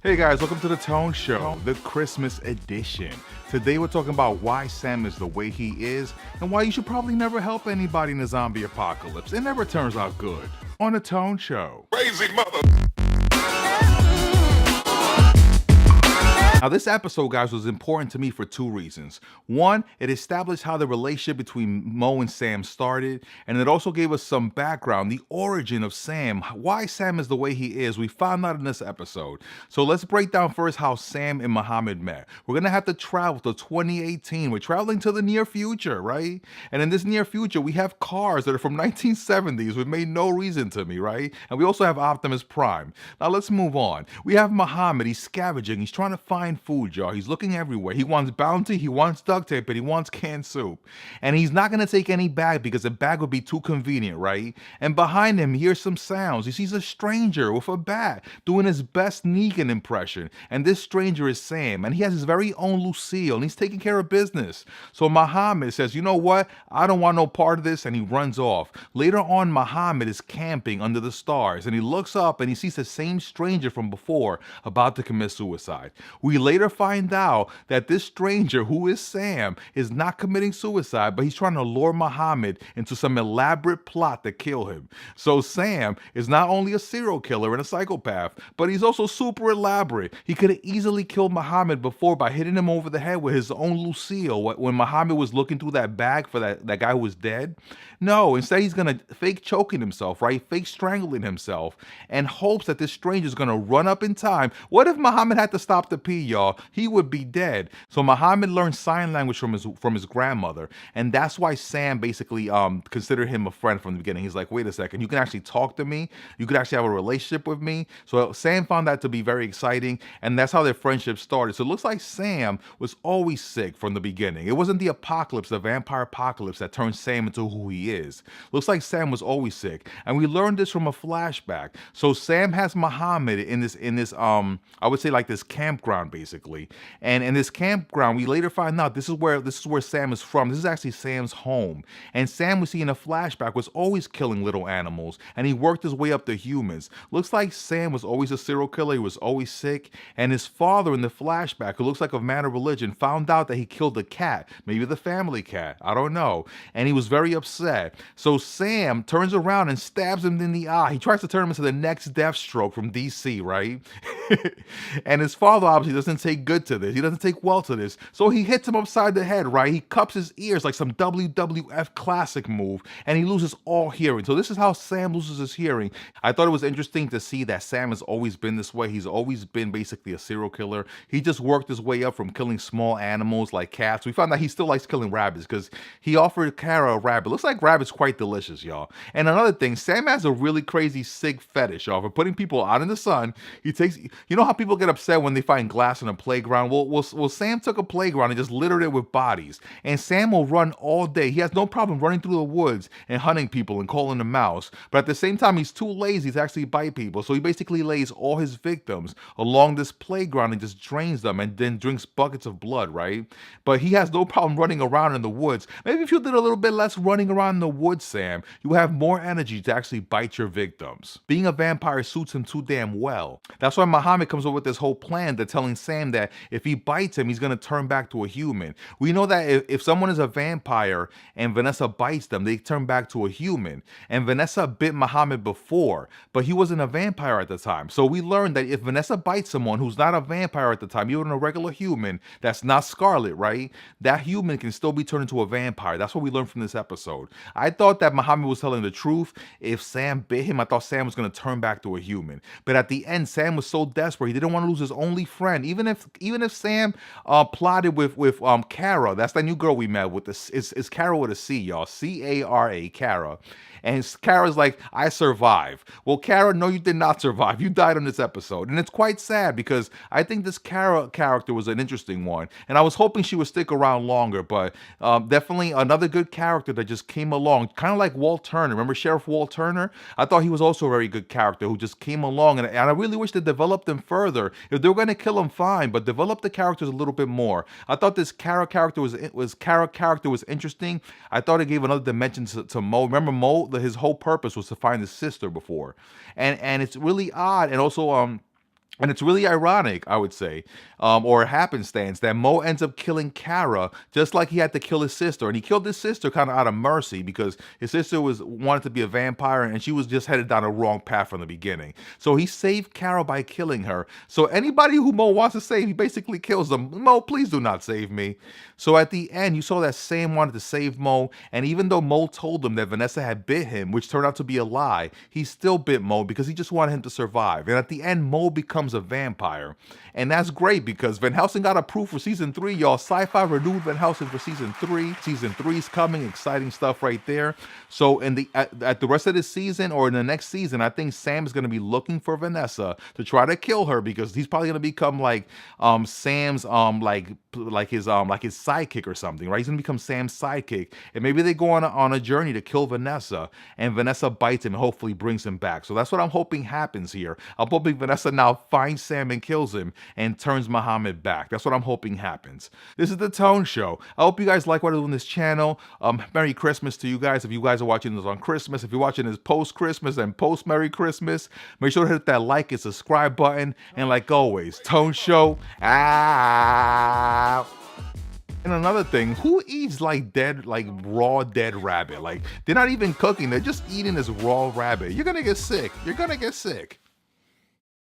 Hey guys, welcome to the Tone Show, the Christmas edition. Today we're talking about why Sam is the way he is and why you should probably never help anybody in a zombie apocalypse. It never turns out good. On the Tone Show. Crazy mother. Now, this episode, guys, was important to me for two reasons. One, it established how the relationship between Mo and Sam started, and it also gave us some background, the origin of Sam, why Sam is the way he is. We found out in this episode. So let's break down first how Sam and Mohammed met. We're going to have to travel to 2018. We're traveling to the near future, right? And in this near future, we have cars that are from 1970s, which made no reason to me, right? And we also have Optimus Prime. Now, let's move on. We have Mohammed. He's scavenging. He's trying to find food, y'all. He's looking everywhere. He wants bounty, he wants duct tape, and he wants canned soup. And he's not going to take any bag because a bag would be too convenient, right? And behind him, he hears some sounds. He sees a stranger with a bat doing his best Negan impression. And this stranger is Sam, and he has his very own Lucille, and he's taking care of business. So Mohammed says, you know what? I don't want no part of this, and he runs off. Later on, Mohammed is camping under the stars, and he looks up and he sees the same stranger from before about to commit suicide. We later find out that this stranger, who is Sam, is not committing suicide, but he's trying to lure Mohammed into some elaborate plot to kill him. So Sam is not only a serial killer and a psychopath, but he's also super elaborate. He could have easily killed Mohammed before by hitting him over the head with his own Lucille when Mohammed was looking through that bag for that guy who was dead. No, instead he's going to fake choking himself, right? Fake strangling himself, and hopes that this stranger is going to run up in time. What if Mohammed had to stop to pee, y'all? He would be dead. So Mohammed learned sign language from his grandmother, and that's why Sam basically considered him a friend from the beginning. He's like, wait a second, you can actually talk to me, you could actually have a relationship with me. So Sam found that to be very exciting, and that's how their friendship started. So it looks like Sam was always sick from the beginning. It wasn't the apocalypse, the vampire apocalypse, that turned Sam into who he is. Looks like Sam was always sick, and we learned this from a flashback. So Sam has Mohammed in this I would say like this campground basically. And in this campground, we later find out this is where Sam is from. This is actually Sam's home. And Sam, we see in a flashback, was always killing little animals, and he worked his way up to humans. Looks like Sam was always a serial killer. He was always sick. And his father in the flashback, who looks like a man of religion, found out that he killed a cat, maybe the family cat, I don't know. And he was very upset. So Sam turns around and stabs him in the eye. He tries to turn him into the next Deathstroke from DC, right? And his father obviously doesn't take good to this. He doesn't take well to this. So he hits him upside the head, right? He cups his ears like some WWF classic move, and he loses all hearing. So this is how Sam loses his hearing. I thought it was interesting to see that Sam has always been this way. He's always been basically a serial killer. He just worked his way up from killing small animals like cats. We found out he still likes killing rabbits because he offered Kara a rabbit. Looks like rabbit's quite delicious, y'all. And another thing, Sam has a really crazy sick fetish, y'all, for putting people out in the sun. He takes, you know how people get upset when they find glass in a playground? Well, Sam took a playground and just littered it with bodies. And Sam will run all day. He has no problem running through the woods and hunting people and calling them mouse. But at the same time, he's too lazy to actually bite people. So he basically lays all his victims along this playground and just drains them and then drinks buckets of blood, right? But he has no problem running around in the woods. Maybe if you did a little bit less running around in the woods, Sam, you have more energy to actually bite your victims. Being a vampire suits him too damn well. That's why Mohammed comes up with this whole plan to telling Sam that if he bites him, he's going to turn back to a human. We know that if someone is a vampire and Vanessa bites them, they turn back to a human. And Vanessa bit Mohammed before, but he wasn't a vampire at the time. So we learned that if Vanessa bites someone who's not a vampire at the time, even a regular human that's not Scarlet, right? That human can still be turned into a vampire. That's what we learned from this episode. I thought that Mohammed was telling the truth. If Sam bit him, I thought Sam was going to turn back to a human. But at the end, Sam was so desperate. He didn't want to lose his only friend. Even if Sam plotted with Kara, that's that new girl we met with. It's Kara with a C, y'all. Cara, Kara. And Kara's like, I survived. Well, Kara, no, you did not survive. You died on this episode. And it's quite sad because I think this Kara character was an interesting one. And I was hoping she would stick around longer, but definitely another good character that just came along. Kind of like Walt Turner. Remember Sheriff Walt Turner? I thought he was also a very good character who just came along. And I really wish they developed him further. If they were going to kill him, fine, but develop the characters a little bit more. I thought this Kara character was interesting. I thought it gave another dimension to Mo. Remember Mo? His whole purpose was to find his sister before, and it's really odd, and also And it's really ironic, I would say, or a happenstance that Mo ends up killing Kara just like he had to kill his sister, and he killed his sister kind of out of mercy because his sister was wanted to be a vampire and she was just headed down a wrong path from the beginning. So he saved Kara by killing her. So anybody who Mo wants to save, he basically kills them. Mo, please do not save me. So at the end, you saw that Sam wanted to save Mo, and even though Mo told him that Vanessa had bit him, which turned out to be a lie, he still bit Mo because he just wanted him to survive. And at the end, Mo becomes a vampire. And that's great because Van Helsing got approved for season 3, y'all. Syfy renewed Van Helsing for season 3. Season 3's coming, exciting stuff right there. So in the at the rest of this season or in the next season, I think Sam is going to be looking for Vanessa to try to kill her because he's probably going to become like Sam's like his sidekick or something, right? He's gonna become Sam's sidekick, and maybe they go on a journey to kill Vanessa, and Vanessa bites him and hopefully brings him back. So that's what I'm hoping happens here. I'm hoping Vanessa now finds Sam and kills him and turns Mohammed back. That's what I'm hoping happens. This is the Tone Show. I hope you guys like what I do on this channel. Merry Christmas to you guys. If you guys are watching this on Christmas, if you're watching this post-Christmas and post-Merry Christmas, make sure to hit that like and subscribe button. And like always, Tone Show out. And another thing, who eats like raw dead rabbit? Like they're not even cooking, they're just eating this raw rabbit. You're gonna get sick. You're gonna get sick.